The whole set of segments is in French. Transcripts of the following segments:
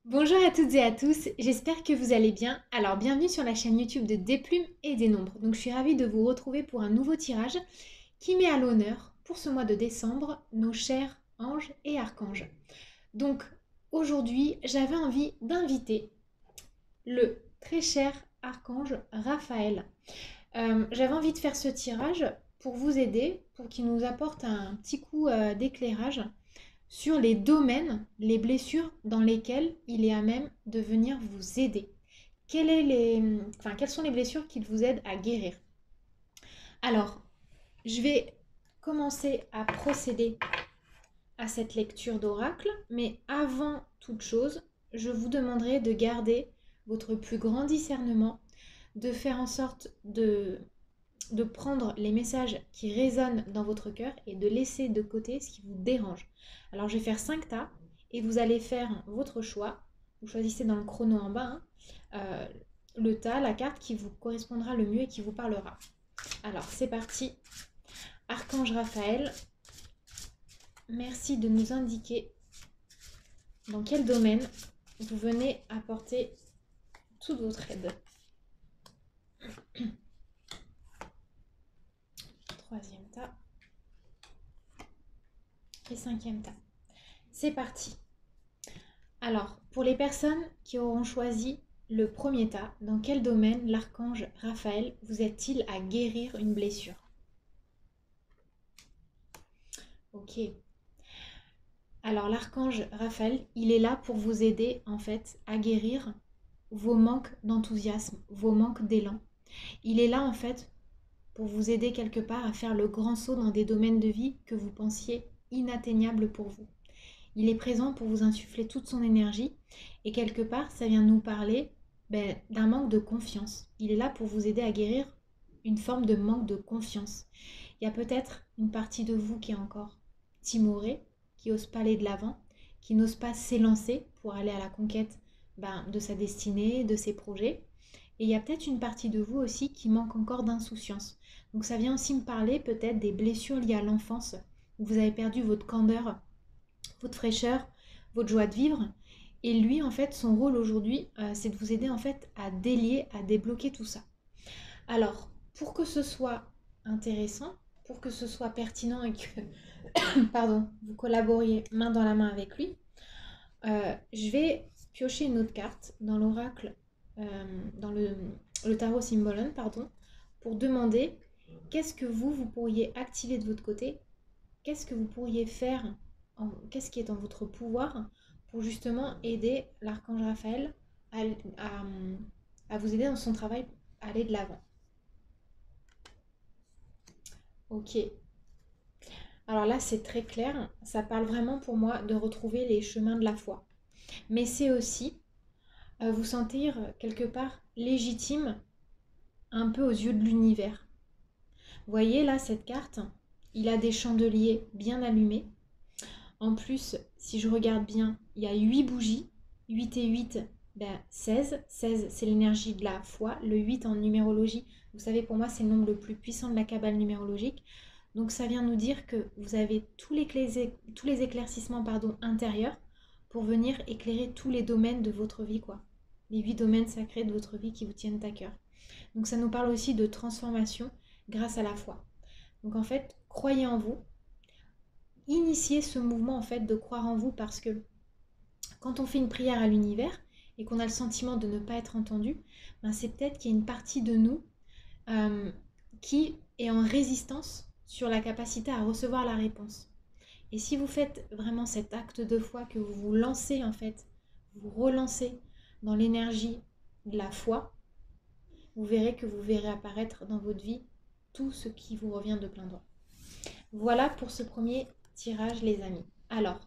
Bonjour à toutes et à tous, j'espère que vous allez bien. Alors bienvenue sur la chaîne YouTube de Des Plumes et des Nombres. Donc je suis ravie de vous retrouver pour un nouveau tirage qui met à l'honneur pour ce mois de décembre nos chers anges et archanges. Donc aujourd'hui j'avais envie d'inviter le très cher archange Raphaël. J'avais envie de faire ce tirage pour vous aider, pour qu'il nous apporte un petit coup d'éclairage sur les domaines, les blessures dans lesquelles il est à même de venir vous aider. Quelles sont les blessures qu'il vous aide à guérir? Alors, je vais commencer à procéder à cette lecture d'oracle, mais avant toute chose, je vous demanderai de garder votre plus grand discernement, de faire en sorte de prendre les messages qui résonnent dans votre cœur et de laisser de côté ce qui vous dérange. Alors je vais faire 5 tas et vous allez faire votre choix. Vous choisissez dans le chrono en bas le tas, la carte qui vous correspondra le mieux et qui vous parlera. Alors c'est parti. Archange Raphaël, merci de nous indiquer dans quel domaine vous venez apporter toute votre aide. Troisième tas et cinquième tas. C'est parti. Alors, pour les personnes qui auront choisi le premier tas, dans quel domaine l'archange Raphaël vous aide-t-il à guérir une blessure? Ok. Alors, l'archange Raphaël, il est là pour vous aider en fait à guérir vos manques d'enthousiasme, vos manques d'élan. Il est là en fait pour vous aider quelque part à faire le grand saut dans des domaines de vie que vous pensiez inatteignables pour vous. Il est présent pour vous insuffler toute son énergie et quelque part, ça vient nous parler d'un manque de confiance. Il est là pour vous aider à guérir une forme de manque de confiance. Il y a peut-être une partie de vous qui est encore timorée, qui n'ose pas aller de l'avant, qui n'ose pas s'élancer pour aller à la conquête de sa destinée, de ses projets. Et il y a peut-être une partie de vous aussi qui manque encore d'insouciance. Donc ça vient aussi me parler peut-être des blessures liées à l'enfance, où vous avez perdu votre candeur, votre fraîcheur, votre joie de vivre. Et lui, en fait, son rôle aujourd'hui, c'est de vous aider en fait à délier, à débloquer tout ça. Alors, pour que ce soit intéressant, pour que ce soit pertinent et que, pardon, vous collaboriez main dans la main avec lui, je vais piocher une autre carte dans l'oracle, dans le tarot Symbolon, pardon, pour demander qu'est-ce que vous pourriez activer de votre côté, qu'est-ce que vous pourriez faire, qu'est-ce qui est en votre pouvoir pour justement aider l'archange Raphaël à, à vous aider dans son travail à aller de l'avant. Ok. Alors là, c'est très clair. Ça parle vraiment pour moi de retrouver les chemins de la foi. Mais c'est aussi vous sentir quelque part légitime un peu aux yeux de l'univers. Vous voyez là, cette carte, il a des chandeliers bien allumés. En plus, si je regarde bien, il y a 8 bougies. 8 et 8, 16. 16, c'est l'énergie de la foi. Le 8 en numérologie, vous savez, pour moi, c'est le nombre le plus puissant de la cabale numérologique. Donc ça vient nous dire que vous avez tous les éclaircissements intérieurs pour venir éclairer tous les domaines de votre vie, quoi. Les 8 domaines sacrés de votre vie qui vous tiennent à cœur. Donc ça nous parle aussi de transformation grâce à la foi. Donc en fait, croyez en vous, initiez ce mouvement en fait de croire en vous, parce que quand on fait une prière à l'univers et qu'on a le sentiment de ne pas être entendu, c'est peut-être qu'il y a une partie de nous qui est en résistance sur la capacité à recevoir la réponse. Et si vous faites vraiment cet acte de foi, que vous vous lancez en fait, vous relancez dans l'énergie de la foi, vous verrez que vous verrez apparaître dans votre vie tout ce qui vous revient de plein droit. Voilà pour ce premier tirage, les amis. Alors,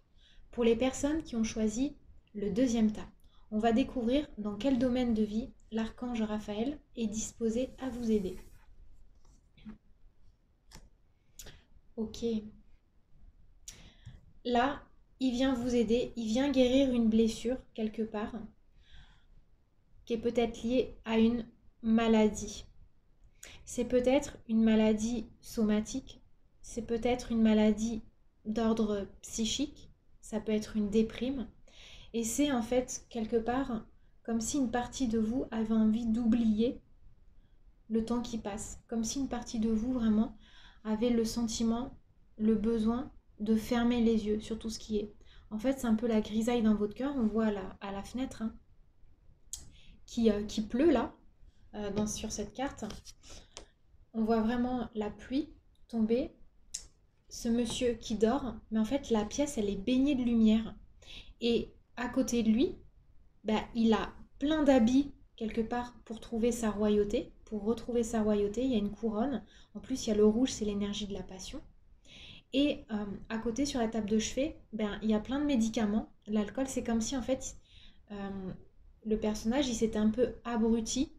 pour les personnes qui ont choisi le deuxième tas, on va découvrir dans quel domaine de vie l'archange Raphaël est disposé à vous aider. Ok. Là, il vient vous aider, il vient guérir une blessure quelque part, qui est peut-être liée à une maladie. C'est peut-être une maladie somatique, c'est peut-être une maladie d'ordre psychique, ça peut être une déprime. Et c'est en fait quelque part comme si une partie de vous avait envie d'oublier le temps qui passe. Comme si une partie de vous vraiment avait le sentiment, le besoin de fermer les yeux sur tout ce qui est. En fait, c'est un peu la grisaille dans votre cœur. On voit à la fenêtre hein, qui pleut là, sur cette carte. On voit vraiment la pluie tomber. Ce monsieur qui dort, mais en fait, la pièce, elle est baignée de lumière. Et à côté de lui, bah, il a plein d'habits quelque part pour trouver sa royauté, pour retrouver sa royauté. Il y a une couronne. En plus, il y a le rouge, c'est l'énergie de la passion. Et à côté, sur la table de chevet, ben, il y a plein de médicaments. L'alcool, c'est comme si en fait, le personnage, il s'était un peu abruti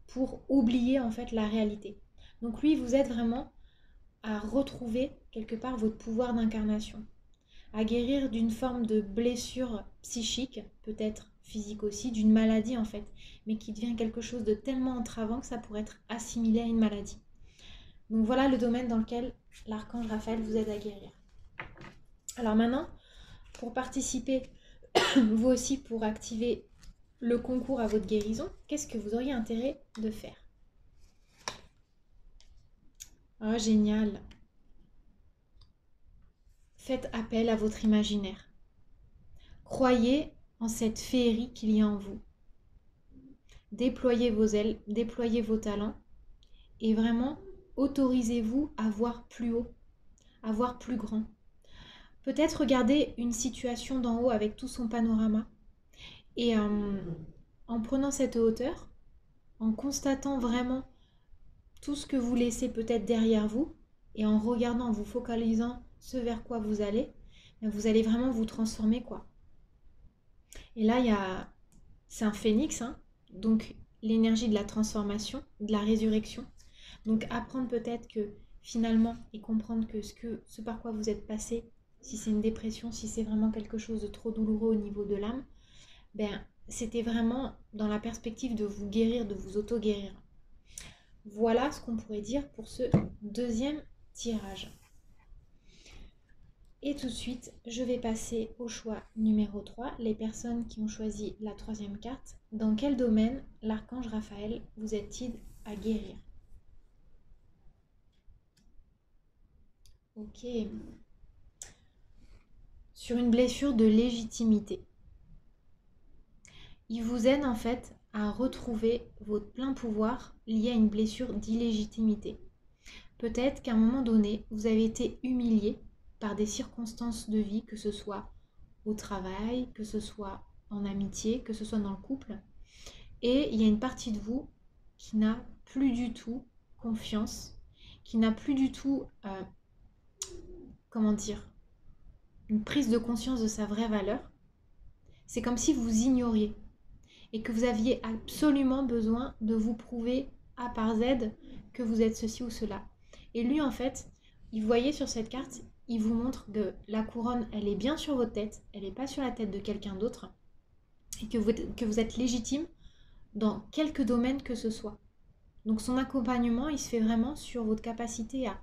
pour oublier en fait la réalité. Donc lui, vous aide vraiment à retrouver quelque part votre pouvoir d'incarnation, à guérir d'une forme de blessure psychique, peut-être physique aussi, d'une maladie en fait, mais qui devient quelque chose de tellement entravant que ça pourrait être assimilé à une maladie. Donc voilà le domaine dans lequel l'archange Raphaël vous aide à guérir. Alors maintenant, pour participer, vous aussi pour activer le concours à votre guérison, qu'est-ce que vous auriez intérêt de faire? Oh, génial! Faites appel à votre imaginaire. Croyez en cette féerie qu'il y a en vous. Déployez vos ailes, déployez vos talents et vraiment autorisez-vous à voir plus haut, à voir plus grand. Peut-être regarder une situation d'en haut avec tout son panorama et en prenant cette hauteur, en constatant vraiment tout ce que vous laissez peut-être derrière vous et en regardant, en vous focalisant ce vers quoi vous allez vraiment vous transformer quoi. Et là, c'est un phénix, hein, donc l'énergie de la transformation, de la résurrection. Donc apprendre peut-être que finalement et comprendre que ce par quoi vous êtes passé, si c'est une dépression, si c'est vraiment quelque chose de trop douloureux au niveau de l'âme, ben c'était vraiment dans la perspective de vous guérir, de vous auto-guérir. Voilà ce qu'on pourrait dire pour ce deuxième tirage. Et tout de suite, je vais passer au choix numéro 3, les personnes qui ont choisi la troisième carte. Dans quel domaine l'archange Raphaël vous aide-t-il à guérir? Ok. Sur une blessure de légitimité. Il vous aide en fait à retrouver votre plein pouvoir lié à une blessure d'illégitimité. Peut-être qu'à un moment donné, vous avez été humilié par des circonstances de vie, que ce soit au travail, que ce soit en amitié, que ce soit dans le couple. Et il y a une partie de vous qui n'a plus du tout confiance, qui n'a plus du tout, une prise de conscience de sa vraie valeur. C'est comme si vous ignoriez et que vous aviez absolument besoin de vous prouver A par Z que vous êtes ceci ou cela. Et lui, en fait, il voyait sur cette carte, il vous montre que la couronne, elle est bien sur votre tête, elle n'est pas sur la tête de quelqu'un d'autre, et que vous êtes légitime dans quelque domaine que ce soit. Donc son accompagnement, il se fait vraiment sur votre capacité à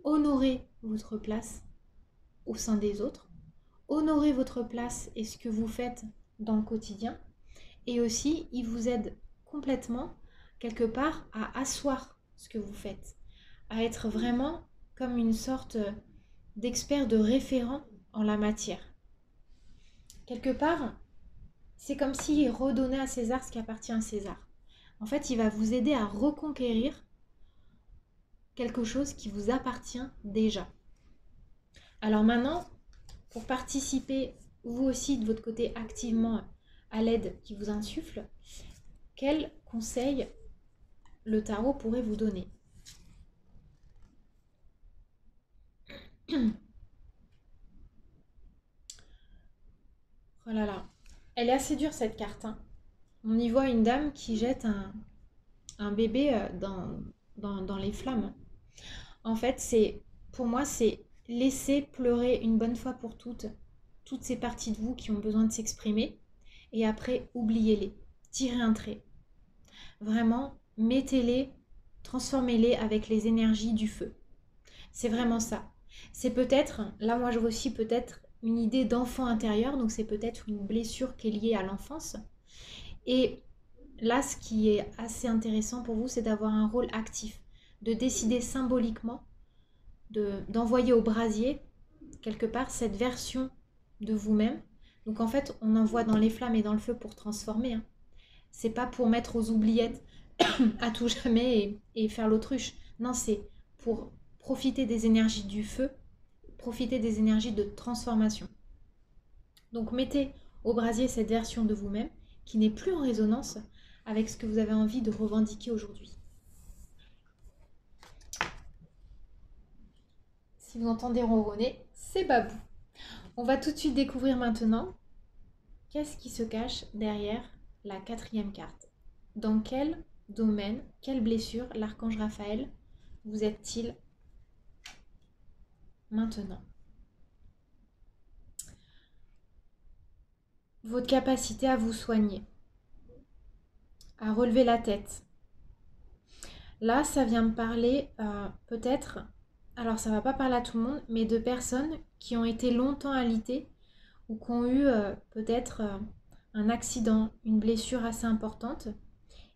honorer votre place au sein des autres, honorer votre place et ce que vous faites dans le quotidien, et aussi, il vous aide complètement, quelque part, à asseoir ce que vous faites, à être vraiment comme une sorte d'expert, de référent en la matière. Quelque part, c'est comme s'il redonnait à César ce qui appartient à César. En fait, il va vous aider à reconquérir quelque chose qui vous appartient déjà. Alors maintenant, pour participer, vous aussi, de votre côté, activement à l'aide qui vous insuffle, quel conseil le tarot pourrait vous donner? Oh là là, elle est assez dure cette carte, hein. On y voit une dame qui jette un bébé dans les flammes. En fait, pour moi, c'est laisser pleurer une bonne fois pour toutes ces parties de vous qui ont besoin de s'exprimer, et après, oubliez-les, tirez un trait. Vraiment, mettez-les, transformez-les avec les énergies du feu. C'est vraiment ça. C'est peut-être, là moi je vois aussi peut-être une idée d'enfant intérieur, donc c'est peut-être une blessure qui est liée à l'enfance. Et là, ce qui est assez intéressant pour vous, c'est d'avoir un rôle actif, de décider symboliquement d'envoyer au brasier, quelque part, cette version de vous-même. Donc en fait, on envoie dans les flammes et dans le feu pour transformer, hein. C'est pas pour mettre aux oubliettes à tout jamais et faire l'autruche. Non, c'est pour profiter des énergies du feu, profiter des énergies de transformation. Donc mettez au brasier cette version de vous-même qui n'est plus en résonance avec ce que vous avez envie de revendiquer aujourd'hui. Si vous entendez ronronner, c'est Babou. On va tout de suite découvrir maintenant qu'est-ce qui se cache derrière la 4e carte. Dans quel domaine, quelle blessure l'archange Raphaël vous aide-t-il maintenant? Votre capacité à vous soigner, à relever la tête. Là, ça vient me parler peut-être, alors ça va pas parler à tout le monde, mais de personnes qui ont été longtemps alitées ou qui ont eu peut-être un accident, une blessure assez importante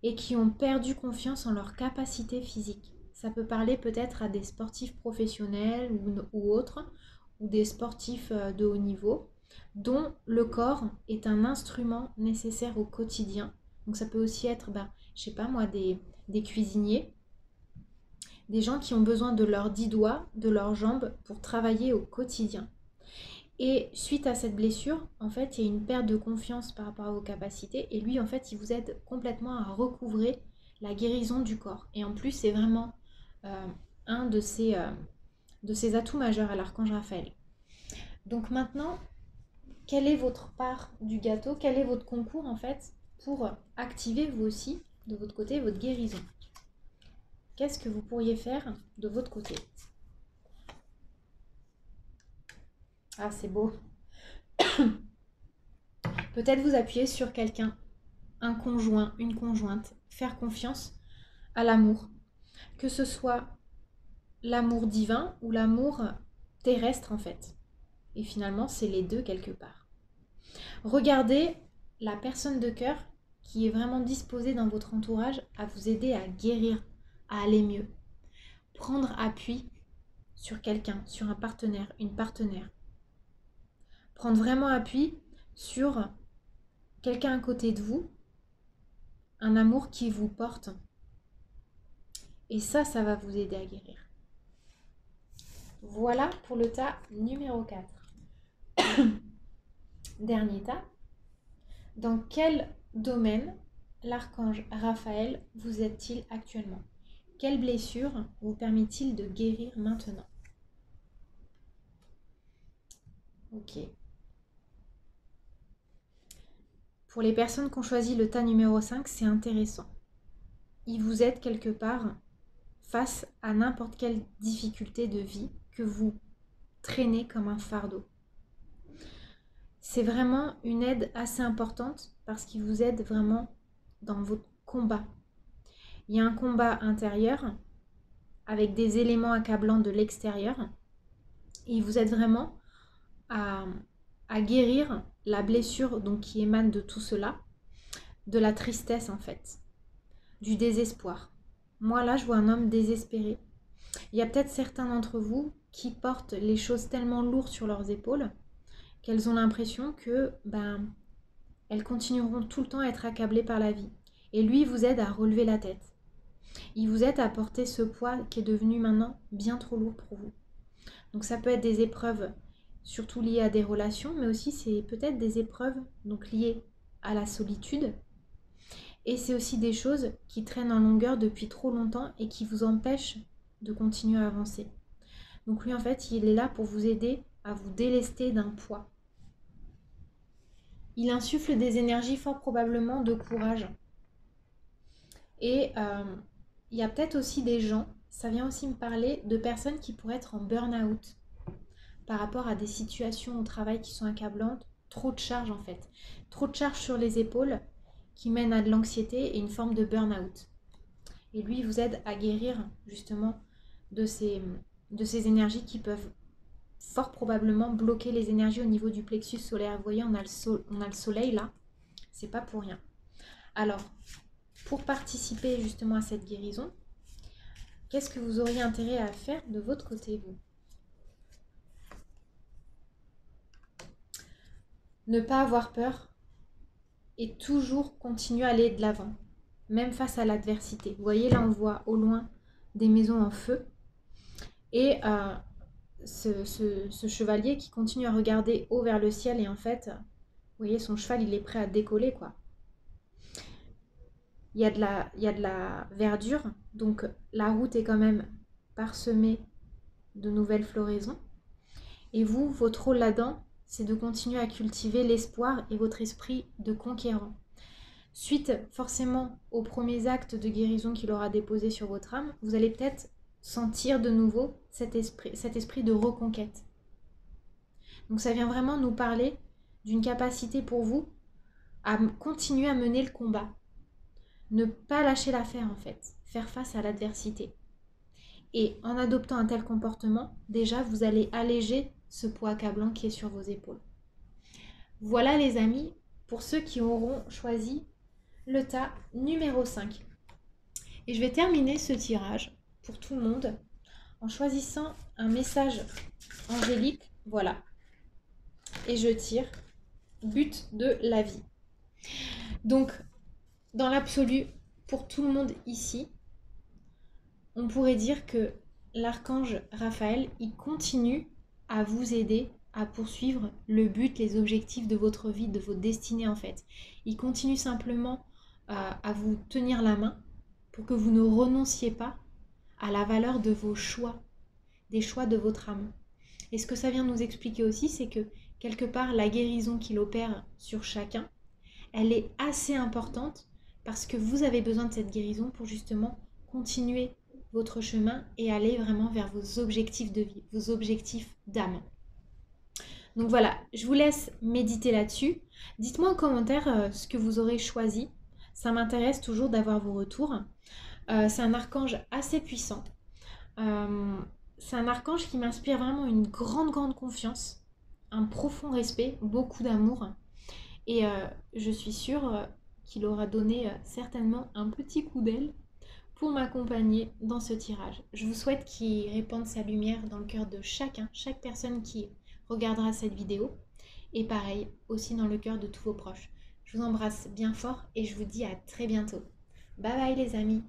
et qui ont perdu confiance en leur capacité physique. Ça peut parler peut-être à des sportifs professionnels ou autres, ou des sportifs de haut niveau, dont le corps est un instrument nécessaire au quotidien. Donc ça peut aussi être, je sais pas moi, des cuisiniers, des gens qui ont besoin de leurs 10 doigts, de leurs jambes pour travailler au quotidien. Et suite à cette blessure, en fait, il y a une perte de confiance par rapport à vos capacités. Et lui, en fait, il vous aide complètement à recouvrer la guérison du corps. Et en plus, c'est vraiment un de ses atouts majeurs à l'archange Raphaël. Donc maintenant, quelle est votre part du gâteau? Quel est votre concours, en fait, pour activer vous aussi, de votre côté, votre guérison? Qu'est-ce que vous pourriez faire de votre côté? Ah, c'est beau. Peut-être vous appuyer sur quelqu'un, un conjoint, une conjointe, faire confiance à l'amour, que ce soit l'amour divin ou l'amour terrestre en fait. Et finalement, c'est les deux quelque part. Regardez la personne de cœur qui est vraiment disposée dans votre entourage à vous aider à guérir, à aller mieux. Prendre appui sur quelqu'un, sur un partenaire, une partenaire. Prendre vraiment appui sur quelqu'un à côté de vous, un amour qui vous porte. Et ça va vous aider à guérir. Voilà pour le tas numéro 4. Dernier tas. Dans quel domaine l'archange Raphaël vous aide-t-il actuellement? Quelle blessure vous permet-il de guérir maintenant? Ok. Pour les personnes qui ont choisi le tas numéro 5, c'est intéressant. Il vous aide quelque part face à n'importe quelle difficulté de vie que vous traînez comme un fardeau. C'est vraiment une aide assez importante parce qu'il vous aide vraiment dans votre combat. Il y a un combat intérieur avec des éléments accablants de l'extérieur et il vous aide vraiment à guérir la blessure donc, qui émane de tout cela, de la tristesse en fait, du désespoir. Moi là, je vois un homme désespéré. Il y a peut-être certains d'entre vous qui portent les choses tellement lourdes sur leurs épaules qu'elles ont l'impression que elles continueront tout le temps à être accablées par la vie. Et lui, il vous aide à relever la tête. Il vous aide à porter ce poids qui est devenu maintenant bien trop lourd pour vous. Donc ça peut être des épreuves surtout liées à des relations, mais aussi c'est peut-être des épreuves donc liées à la solitude. Et c'est aussi des choses qui traînent en longueur depuis trop longtemps et qui vous empêchent de continuer à avancer. Donc lui en fait, il est là pour vous aider à vous délester d'un poids. Il insuffle des énergies fort probablement de courage. Et il y a peut-être aussi des gens, ça vient aussi me parler de personnes qui pourraient être en burn-out par rapport à des situations au travail qui sont accablantes, trop de charges en fait. Trop de charges sur les épaules qui mènent à de l'anxiété et une forme de burn-out. Et lui, il vous aide à guérir justement de ces énergies qui peuvent fort probablement bloquer les énergies au niveau du plexus solaire. Vous voyez, on a le soleil là, c'est pas pour rien. Alors, pour participer justement à cette guérison, qu'est-ce que vous auriez intérêt à faire de votre côté, vous? Ne pas avoir peur et toujours continuer à aller de l'avant, même face à l'adversité. Vous voyez, là, on voit au loin des maisons en feu. Et ce chevalier qui continue à regarder haut vers le ciel et en fait, vous voyez, son cheval, il est prêt à décoller, quoi. Il y a de la verdure, donc la route est quand même parsemée de nouvelles floraisons. Et vous, votre rôle là-dedans, c'est de continuer à cultiver l'espoir et votre esprit de conquérant. Suite forcément aux premiers actes de guérison qu'il aura déposés sur votre âme, vous allez peut-être sentir de nouveau cet esprit de reconquête. Donc ça vient vraiment nous parler d'une capacité pour vous à continuer à mener le combat. Ne pas lâcher l'affaire en fait, faire face à l'adversité. Et en adoptant un tel comportement, déjà vous allez alléger ce poids accablant qui est sur vos épaules. Voilà les amis, pour ceux qui auront choisi le tas numéro 5. Et je vais terminer ce tirage pour tout le monde en choisissant un message angélique, voilà. Et je tire but de la vie. Donc, dans l'absolu, pour tout le monde ici, on pourrait dire que l'archange Raphaël, il continue à vous aider à poursuivre le but, les objectifs de votre vie, de votre destinée en fait. Il continue simplement à vous tenir la main pour que vous ne renonciez pas à la valeur de vos choix, des choix de votre âme. Et ce que ça vient nous expliquer aussi, c'est que quelque part, la guérison qu'il opère sur chacun, elle est assez importante parce que vous avez besoin de cette guérison pour justement continuer votre chemin et aller vraiment vers vos objectifs de vie, vos objectifs d'âme. Donc voilà, je vous laisse méditer là-dessus. Dites-moi en commentaire ce que vous aurez choisi. Ça m'intéresse toujours d'avoir vos retours. C'est un archange assez puissant. C'est un archange qui m'inspire vraiment une grande confiance, un profond respect, beaucoup d'amour. Et je suis sûre qu'il aura donné certainement un petit coup d'aile pour m'accompagner dans ce tirage. Je vous souhaite qu'il répande sa lumière dans le cœur de chacun, chaque personne qui regardera cette vidéo. Et pareil, aussi dans le cœur de tous vos proches. Je vous embrasse bien fort et je vous dis à très bientôt. Bye bye les amis!